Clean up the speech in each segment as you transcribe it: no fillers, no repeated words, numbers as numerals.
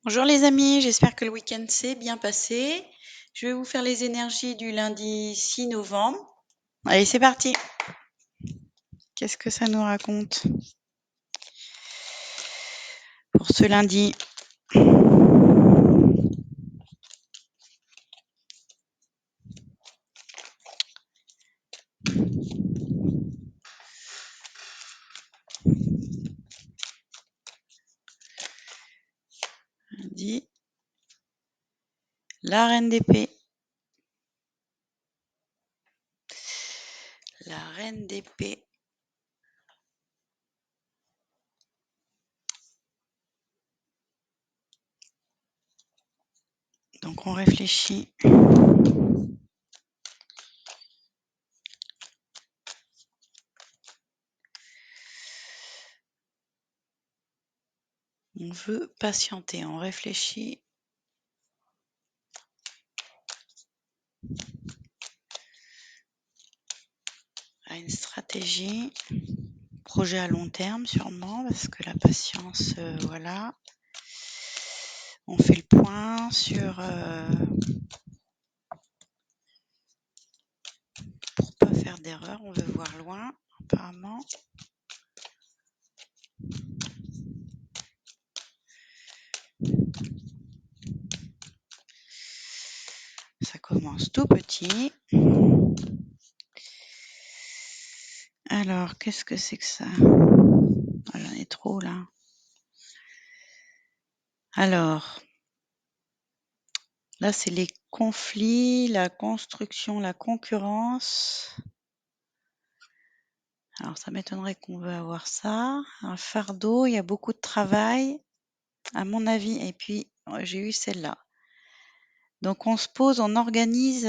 Bonjour les amis, j'espère que le week-end s'est bien passé. Je vais vous faire les énergies du lundi 6 novembre. Allez, c'est parti. Qu'est-ce que ça nous raconte pour ce lundi? Lundi, la reine d'épée. La reine d'épée. Donc on réfléchit. On veut patienter, on réfléchit. À une stratégie, projet à long terme sûrement, parce que la patience, voilà. On fait le point sur pour pas faire d'erreur, on veut voir loin apparemment. Ça commence tout petit. Alors, qu'est-ce que c'est que ça? Oh, j'en ai trop là. Alors, là, c'est les conflits, la construction, la concurrence. Alors, ça m'étonnerait qu'on veut avoir ça. Un fardeau, il y a beaucoup de travail, à mon avis. Et puis, j'ai eu celle-là. Donc, on se pose, on organise.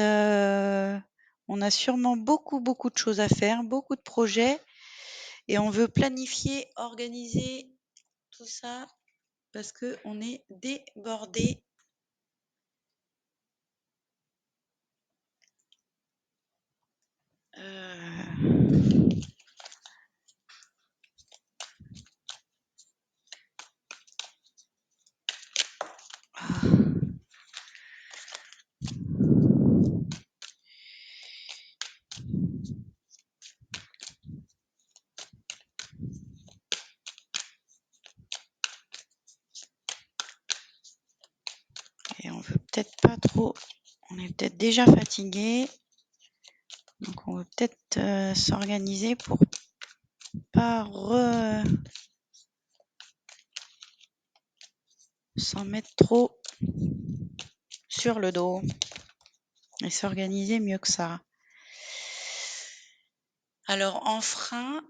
On a sûrement beaucoup de choses à faire, beaucoup de projets. Et on veut planifier, organiser tout ça parce qu'on est débordé. Et on veut peut-être pas trop, on est peut-être déjà fatigué, donc on veut peut-être s'organiser pour pas s'en mettre trop sur le dos et s'organiser mieux que ça. Alors en frein,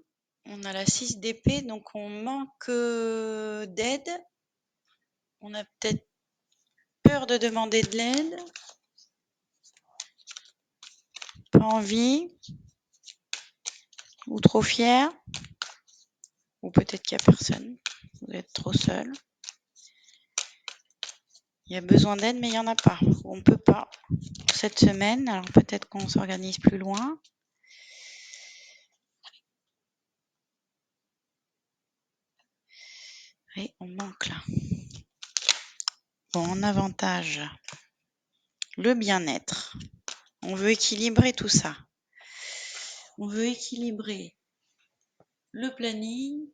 on a la 6 d'épée, donc on manque d'aide. On a peut-être peur de demander de l'aide, pas envie, ou trop fier, ou peut-être qu'il n'y a personne, vous êtes trop seul. Il y a besoin d'aide, mais il n'y en a pas. On ne peut pas cette semaine. Alors peut-être qu'on s'organise plus loin. Et on manque là. Bon, en avantage, le bien-être. On veut équilibrer tout ça. On veut équilibrer le planning.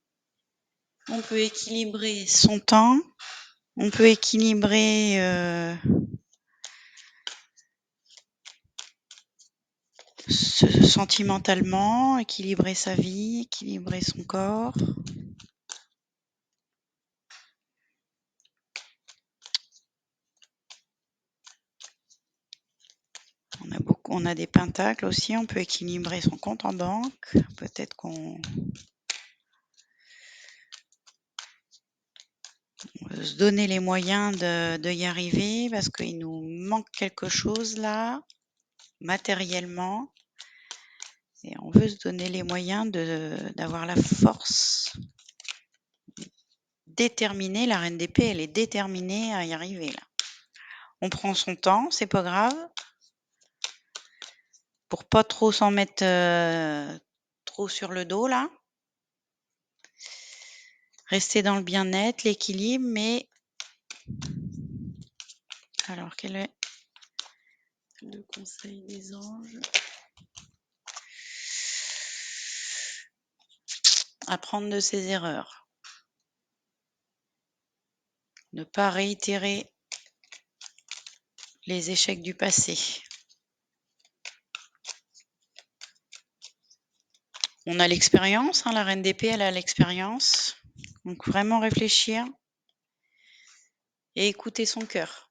On peut équilibrer son temps. On peut équilibrer sentimentalement, équilibrer sa vie, équilibrer son corps. On a des pentacles aussi, on peut équilibrer son compte en banque. Peut-être qu'on veut se donner les moyens de y arriver parce qu'il nous manque quelque chose là, matériellement. Et on veut se donner les moyens d'avoir la force déterminée. La reine d'épée, elle est déterminée à y arriver là. On prend son temps, c'est pas grave. Pour pas trop s'en mettre trop sur le dos là. Rester dans le bien-être, l'équilibre, mais Alors, quel est le conseil des anges? Apprendre de ses erreurs. Ne pas réitérer les échecs du passé. On a l'expérience, hein, la reine d'épée, elle a l'expérience. Donc vraiment réfléchir et écouter son cœur.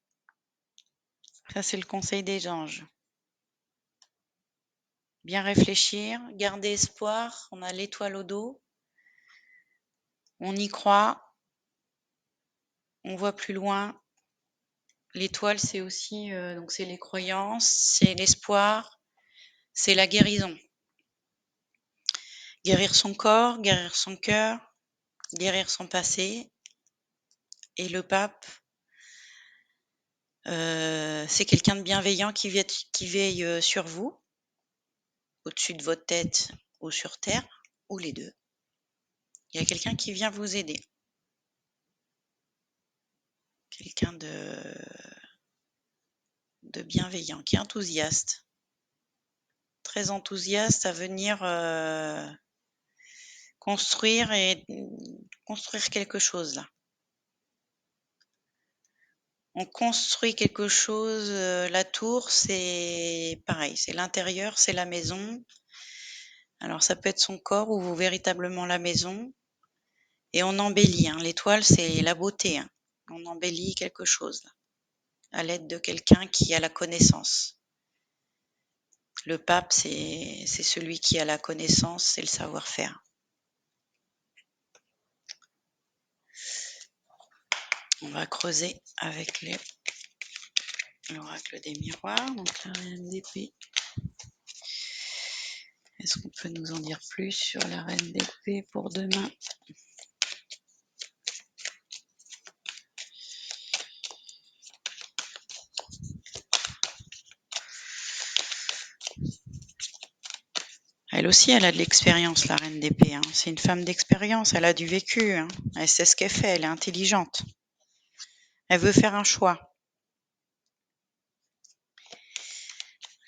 Ça, c'est le conseil des anges. Bien réfléchir, garder espoir, on a l'étoile au dos. On y croit, on voit plus loin. L'étoile, c'est aussi donc c'est les croyances, c'est l'espoir, c'est la guérison. Guérir son corps, guérir son cœur, guérir son passé. Et le pape, c'est quelqu'un de bienveillant qui veille sur vous, au-dessus de votre tête ou sur terre, ou les deux. Il y a quelqu'un qui vient vous aider. Quelqu'un de bienveillant, qui est enthousiaste. Très enthousiaste à venir construire quelque chose là. On construit quelque chose, la tour, c'est pareil, c'est l'intérieur, c'est la maison. Alors ça peut être son corps ou véritablement la maison. Et on embellit, hein. L'étoile, c'est la beauté, hein. On embellit quelque chose là, à l'aide de quelqu'un qui a la connaissance. Le pape, c'est celui qui a la connaissance et le savoir-faire. On va creuser avec l'oracle des miroirs, donc la reine d'épée. Est-ce qu'on peut nous en dire plus sur la reine d'épée pour demain? Elle aussi, elle a de l'expérience, la reine d'épée, hein. C'est une femme d'expérience, elle a du vécu, hein. Elle sait ce qu'elle fait, elle est intelligente. Elle veut faire un choix.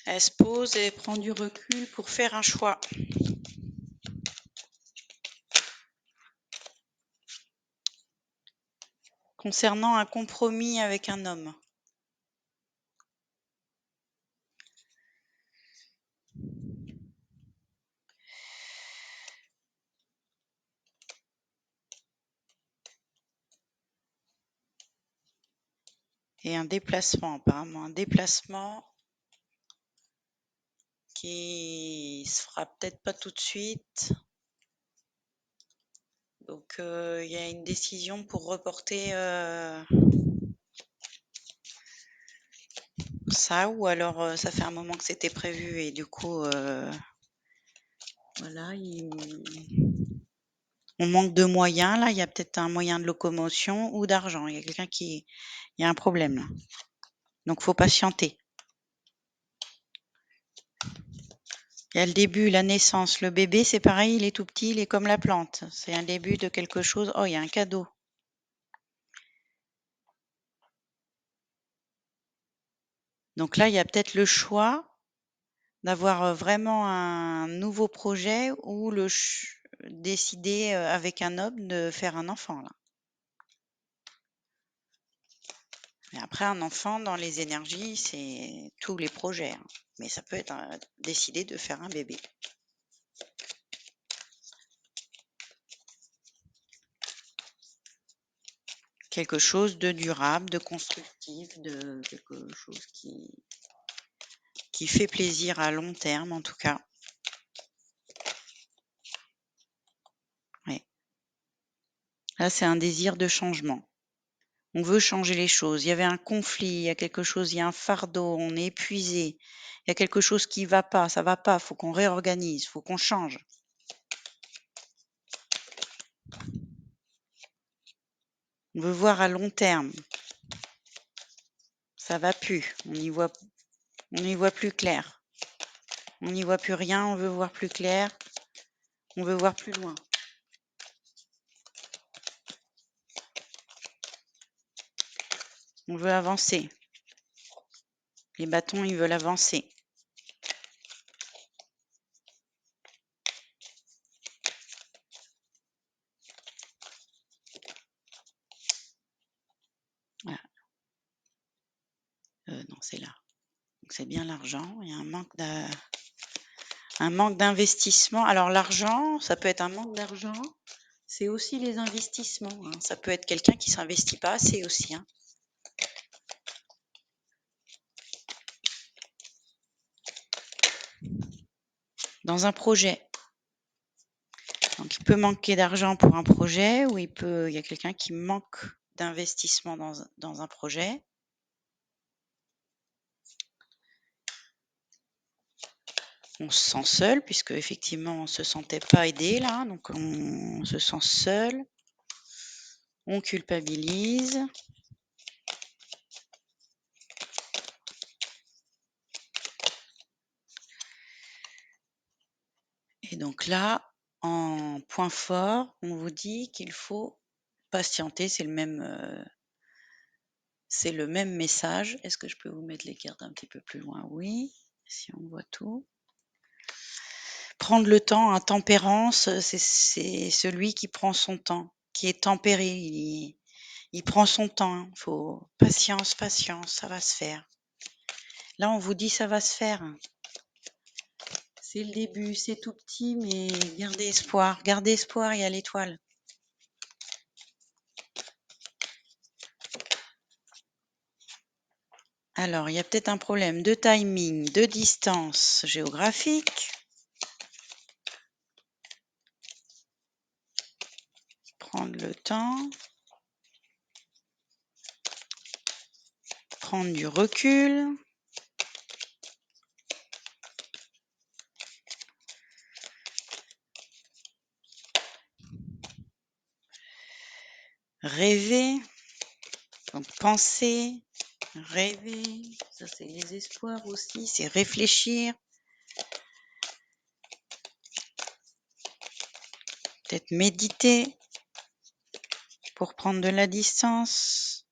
Elle se pose et prend du recul pour faire un choix. Concernant un compromis avec un homme. Et un déplacement, apparemment. Un déplacement qui se fera peut-être pas tout de suite. Donc, il y a une décision pour reporter ça, ou alors ça fait un moment que c'était prévu et du coup, voilà, on manque de moyens là. Il y a peut-être un moyen de locomotion ou d'argent. Il y a un problème là. Donc, faut patienter. Il y a le début, la naissance. Le bébé, c'est pareil, il est tout petit, il est comme la plante. C'est un début de quelque chose. Oh, il y a un cadeau. Donc là, il y a peut-être le choix d'avoir vraiment un nouveau projet ou décider avec un homme de faire un enfant là. Et après, un enfant dans les énergies, c'est tous les projets, hein. Mais ça peut être décider de faire un bébé. Quelque chose de durable, de constructif, de quelque chose qui fait plaisir à long terme en tout cas. Ouais. Là, c'est un désir de changement. On veut changer les choses. Il y avait un conflit, il y a quelque chose, il y a un fardeau, on est épuisé. Il y a quelque chose qui va pas, ça va pas, faut qu'on réorganise, faut qu'on change. On veut voir à long terme. Ça va plus, on n'y voit plus clair. On n'y voit plus rien, on veut voir plus clair. On veut voir plus loin. On veut avancer. Les bâtons, ils veulent avancer. Voilà. Non, c'est là. Donc c'est bien l'argent. Il y a un manque d'investissement. Alors l'argent, ça peut être un manque d'argent. C'est aussi les investissements, hein. Ça peut être quelqu'un qui s'investit pas assez aussi, hein. Dans un projet. Donc il peut manquer d'argent pour un projet ou il y a quelqu'un qui manque d'investissement dans un projet. On se sent seul puisque effectivement on se sentait pas aidé là, donc on se sent seul. On culpabilise. Et donc là, en point fort, on vous dit qu'il faut patienter. C'est le même message. Est-ce que je peux vous mettre les cartes un petit peu plus loin? Oui, si on voit tout. Prendre le temps, hein, tempérance, c'est celui qui prend son temps, qui est tempéré. Il prend son temps, hein. Faut patience, patience, ça va se faire. Là, on vous dit ça va se faire. C'est le début, c'est tout petit, mais gardez espoir. Gardez espoir, il y a l'étoile. Alors, il y a peut-être un problème de timing, de distance géographique. Prendre le temps. Prendre du recul. Rêver. Donc, penser, rêver. Ça, c'est les espoirs aussi. C'est réfléchir. Peut-être méditer pour prendre de la distance.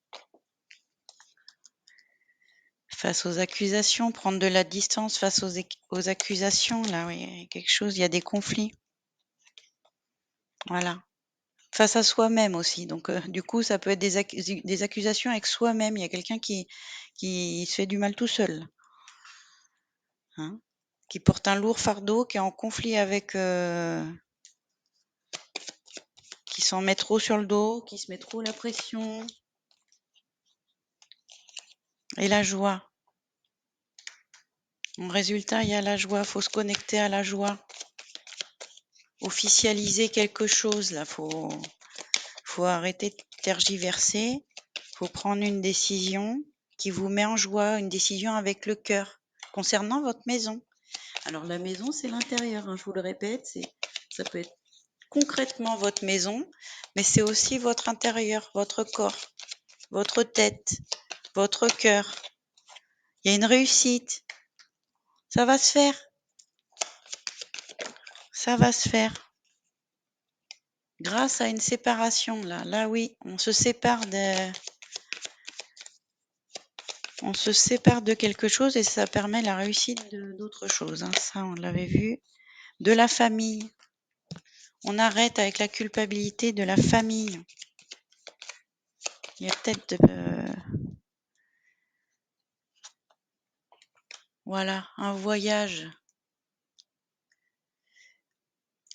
Face aux accusations, prendre de la distance face aux accusations. Là, oui, il y a quelque chose, il y a des conflits. Voilà. Face à soi-même aussi. Donc, du coup, ça peut être des accusations avec soi-même. Il y a quelqu'un qui se fait du mal tout seul, hein, qui porte un lourd fardeau, qui est en conflit avec, qui s'en met trop sur le dos, qui se met trop la pression. Et la joie. En résultat, il y a la joie. Faut se connecter à la joie. Officialiser quelque chose, là. Faut arrêter de tergiverser. Faut prendre une décision qui vous met en joie, une décision avec le cœur concernant votre maison. Alors la maison, c'est l'intérieur, hein, je vous le répète, ça peut être concrètement votre maison, mais c'est aussi votre intérieur, votre corps, votre tête, votre cœur. Il y a une réussite. Ça va se faire. Ça va se faire. Grâce à une séparation, là. Là, oui, on se sépare de quelque chose et ça permet la réussite d'autre chose, hein. Ça, on l'avait vu. De la famille. On arrête avec la culpabilité de la famille. Il y a peut-être voilà, un voyage.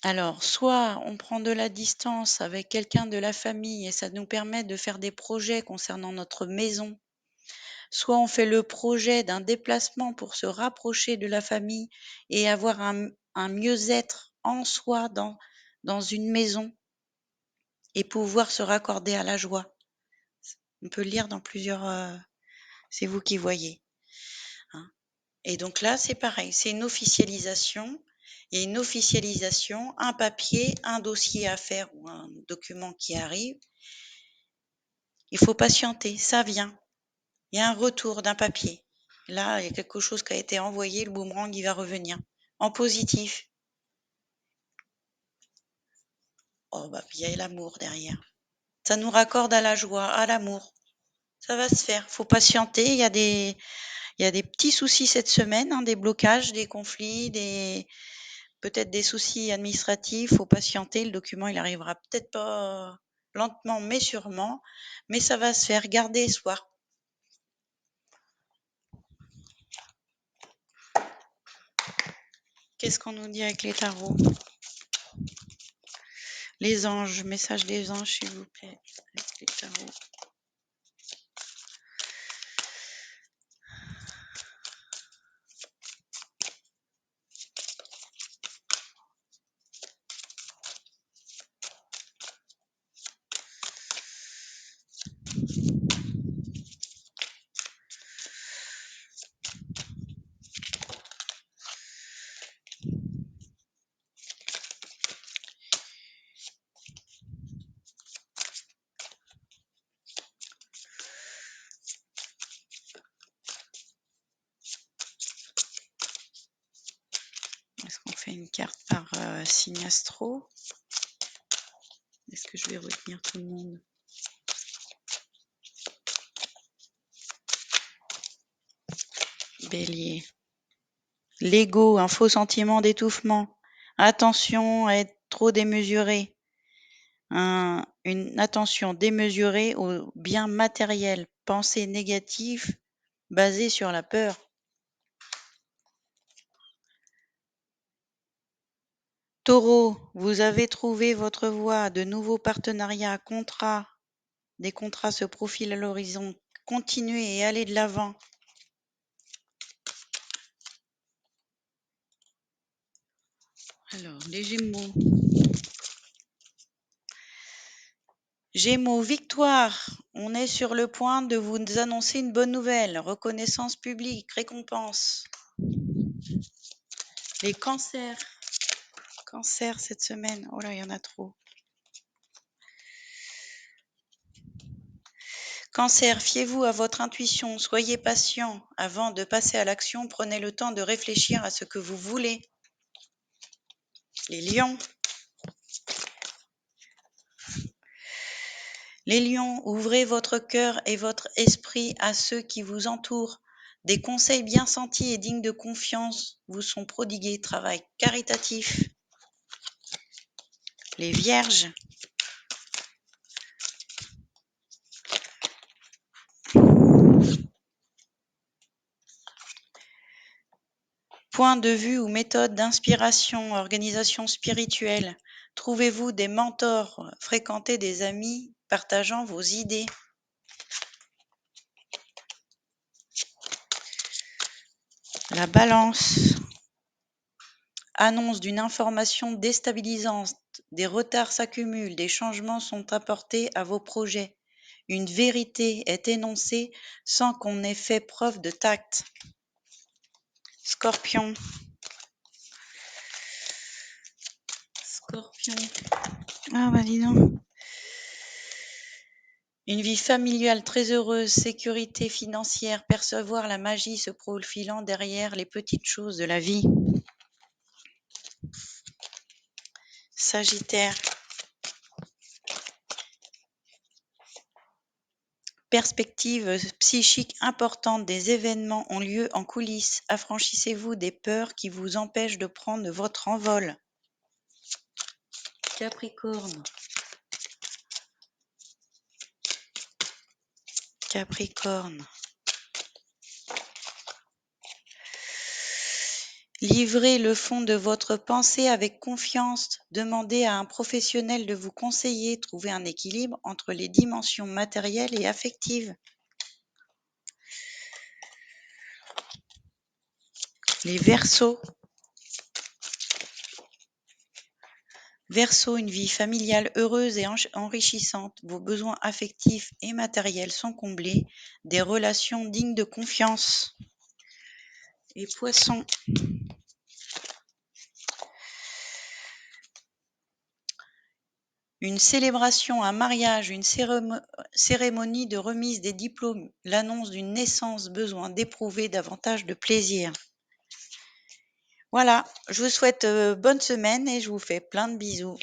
Alors, soit on prend de la distance avec quelqu'un de la famille et ça nous permet de faire des projets concernant notre maison. Soit on fait le projet d'un déplacement pour se rapprocher de la famille et avoir un mieux-être en soi dans une maison et pouvoir se raccorder à la joie. On peut le lire dans plusieurs, c'est vous qui voyez, hein. Et donc là, c'est pareil, c'est une officialisation. Il y a une officialisation, un papier, un dossier à faire ou un document qui arrive. Il faut patienter, ça vient. Il y a un retour d'un papier. Là, il y a quelque chose qui a été envoyé, le boomerang, il va revenir en positif. Oh, bah, il y a l'amour derrière. Ça nous raccorde à la joie, à l'amour. Ça va se faire. Faut patienter. Il Il y a des petits soucis cette semaine, hein, des blocages, des conflits, peut-être des soucis administratifs. Faut patienter. Le document, il arrivera peut-être pas lentement, mais sûrement. Mais ça va se faire. Gardez espoir. Qu'est-ce qu'on nous dit avec les tarots? Les anges, message des anges, s'il vous plaît, avec les tarots. Est-ce qu'on fait une carte par signe astro? Est-ce que je vais retenir tout le monde? Bélier. L'ego, un faux sentiment d'étouffement. Attention à être trop démesuré. Une attention démesurée aux biens matériels. Pensée négative basée sur la peur. Taureau, vous avez trouvé votre voie. De nouveaux partenariats, des contrats se profilent à l'horizon. Continuez et allez de l'avant. Alors, les Gémeaux. Gémeaux, victoire. On est sur le point de vous annoncer une bonne nouvelle. Reconnaissance publique, récompense. Les cancers. Cancer cette semaine. Oh là, il y en a trop. Cancer, fiez-vous à votre intuition. Soyez patient. Avant de passer à l'action, prenez le temps de réfléchir à ce que vous voulez. Les lions. Les lions, ouvrez votre cœur et votre esprit à ceux qui vous entourent. Des conseils bien sentis et dignes de confiance vous sont prodigués. Travail caritatif. Les vierges. Point de vue ou méthode d'inspiration, organisation spirituelle. Trouvez-vous des mentors, fréquentez des amis partageant vos idées. La balance. Annonce d'une information déstabilisante. Des retards s'accumulent, des changements sont apportés à vos projets. Une vérité est énoncée sans qu'on ait fait preuve de tact. Scorpion. Scorpion. Ah bah dis donc. Une vie familiale très heureuse, sécurité financière, percevoir la magie se profilant derrière les petites choses de la vie. Sagittaire. Perspectives psychiques importantes, des événements ont lieu en coulisses. Affranchissez-vous des peurs qui vous empêchent de prendre votre envol. Capricorne. Capricorne. Livrez le fond de votre pensée avec confiance. Demandez à un professionnel de vous conseiller. Trouvez un équilibre entre les dimensions matérielles et affectives. Les Verseaux. Verseau, une vie familiale heureuse et enrichissante. Vos besoins affectifs et matériels sont comblés. Des relations dignes de confiance. Et Poissons. Une célébration, un mariage, une cérémonie de remise des diplômes, l'annonce d'une naissance, besoin d'éprouver davantage de plaisir. Voilà, je vous souhaite bonne semaine et je vous fais plein de bisous.